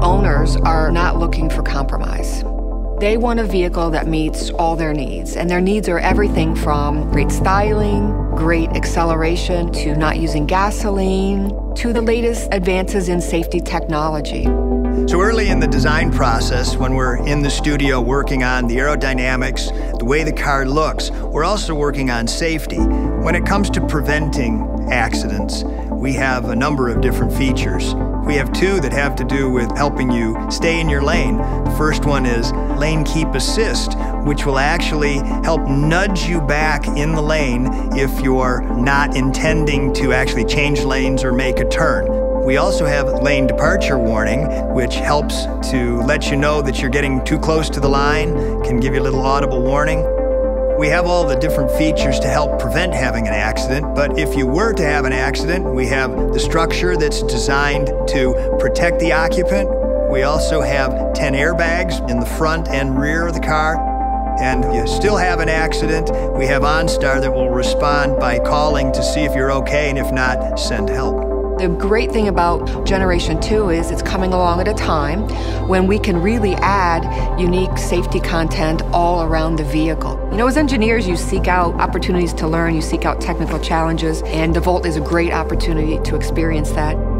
owners are not looking for compromise. They want a vehicle that meets all their needs, and their needs are everything from great styling, great acceleration, to not using gasoline, to the latest advances in safety technology. So early in the design process, when we're in the studio working on the aerodynamics, the way the car looks, we're also working on safety. When it comes to preventing accidents, we have a number of different features. We have two that have to do with helping you stay in your lane. The first one is Lane Keep Assist, which will actually help nudge you back in the lane if you're not intending to actually change lanes or make a turn. We also have lane departure warning, which helps to let you know that you're getting too close to the line, can give you a little audible warning. We have all the different features to help prevent having an accident, but if you were to have an accident, we have the structure that's designed to protect the occupant. We also have 10 airbags in the front and rear of the car. And if you still have an accident, we have OnStar that will respond by calling to see if you're okay, and if not, send help. The great thing about Generation 2 is it's coming along at a time when we can really add unique safety content all around the vehicle. You know, as engineers, you seek out opportunities to learn, you seek out technical challenges, and DeVault is a great opportunity to experience that.